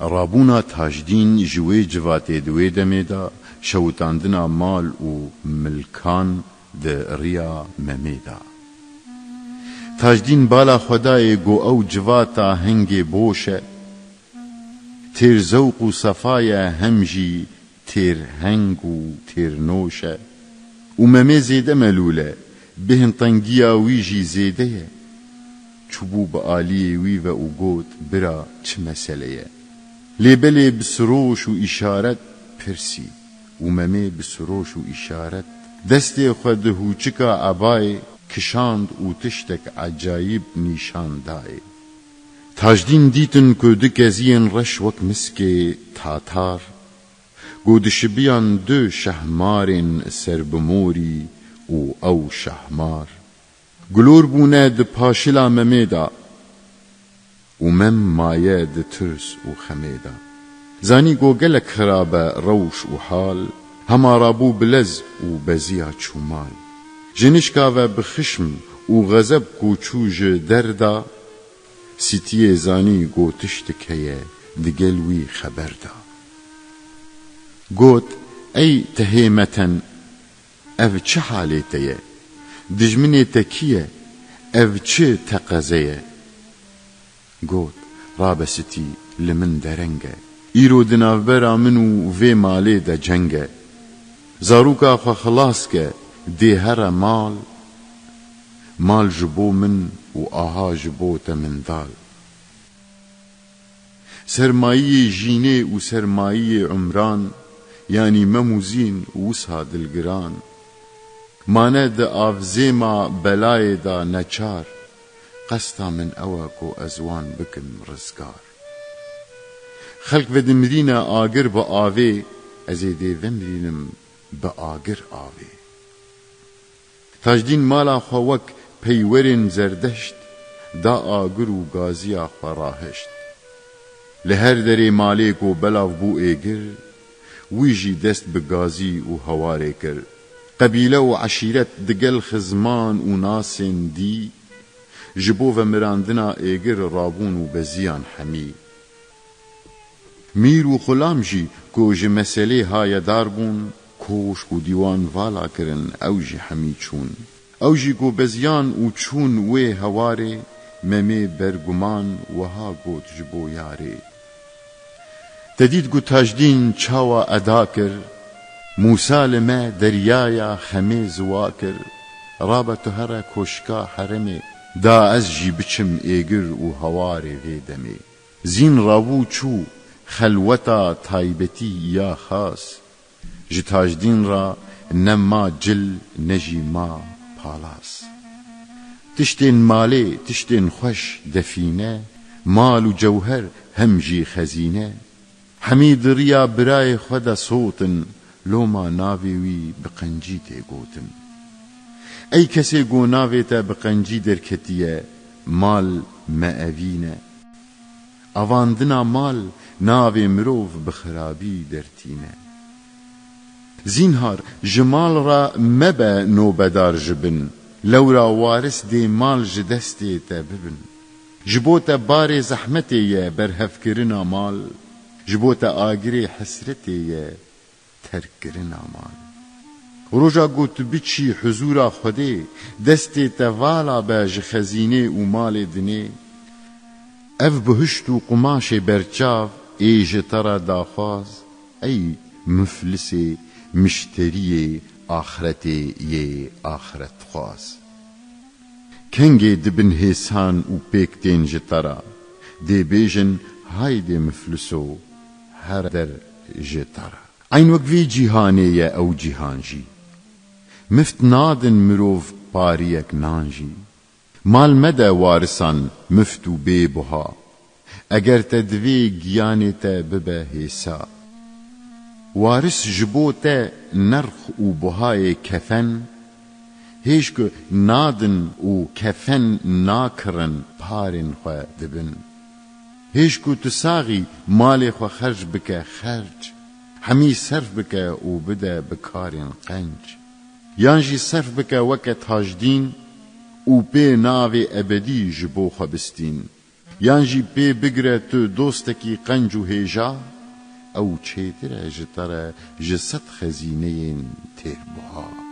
رابونا تاجدین جوی جوات دوی دمیدا شوتاندنا مال و ملکان ده ریا ممیدا تاجدین بالا خدای گو او جواتا هنگ بوشه تیر زوق و صفای همجی تیر هنگ و تیر نوشه و ممی زیده ملوله بهن طنگیا ویجی زیده چوبو با آلیه وی و او گوت برا چه مسئله لیبلی بسروش و اشارت پرسی و ممی بسروش و اشارت دست خود هوچکا عبای کشاند و تشتک عجایب نیشان دای تاجدین دیتن که دکزین رش وک مسک تاتار گودشبیان دو شهمارین سربموری او شهمار گلور بونه د پاشلا ممیدا و مم مایه د ترس و خمیدا زانی گوگلک خرابه روش و حال هما رابو بلز و بزیا چومال جنشکا و بخشم و غضب کوچوج دردا سیتی زانی گو تشتکیه دگلوی خبر دا گوت ای تهیمتن او چه حالیتیه دجمنی تکیه او چه تقضیه گوت رابستی لمن درنگه ایرو دنافبرا منو وی مالی دا جنگه زاروکا خوا خلاص که دی هر مال جبو من و آها جبو تمن دال سرمایه جینه و سرمایه عمران یعنی مموزین و وسها دلگران مانه ده آفزیما بلای دا نچار قستا من اوکو ازوان بکن رزگار خلق و دمرین آگر با آوه ازیده ومرینم با آگر آوه تاجدین مالا خوک پیورین زردشت دا آگر و گازیا خراهشت لهر دری مالیک و بلاو بو ایگر ویجی دست بگازی و هواره کر قبیله و عشیرت دگل خزمان و ناسن دی جبو و مراندنا ایگر رابون و بزیان حمی میر و خلام جی کو جه مسئله های دار بون کوشک و دیوان والا کرن او جی حمی چون او جی کو بزیان و چون وی هواره ممی برگمان و ها گوت جبو یاره تدید گو تاجدین چاوا ادا کر موسی لما دریایا خمی زوا کر رابط هر کشکا حرمه دا از جی بچم ایگر و هواره ویدمه زین رابو چو خلوتا تایبتی یا خاص جی تاجدین را نما جل نجی ما پالاس تشتین مالی تشتین خوش دفینه مال و جوهر هم جی خزینه حمید ریا برای خدا صوتن لوما ناویوی بقنجی تی گوتن ای کسی گو ناوی تا بقنجی درکتیه مال مأوینه اواندنا مال ناوی مروف بخرابی درتینه زینهار جمال را مبا نوبدار جبن لورا وارث دی مال جدستی تا ببن جبوتا بار زحمتی یه برهف کرنا مال جبوتا آگری حسرتی یه ترک کرنا مال روژا گوت بچی حضورا خوده دستی توالا باج خزینه و مال دنه اف بهشت و قماش برچاو ایج ترا داخواز ای مفلسی مشتری آخرتی یه آخرت خواز کنگی دبن حسان و پیکتین جترا دی بیجن های دی مفلسو هر در جترا این وقوی جیهانه او جیهانجی مفت نادن مروف پاریک نانجی مال مده وارسان مفتو بی بها اگر تدوی گیانی تا ببه حسا وارس جبو تا نرخ و بهای کفن هیچ که نادن و کفن ناکرن پارن خواه دبن هیچ که تساغی مال خواه خرج بکه خرج همی صرف بکه و بده بکارن قنج یانجی صرف بکه وکه تاجدین و بی ناوی ابدی جبو خواه بستین یان جی پێ بگرە تو دۆستێکی قەنج و هێژا ئەو چێترە ji te re ji sed xezîneyên têrbuha.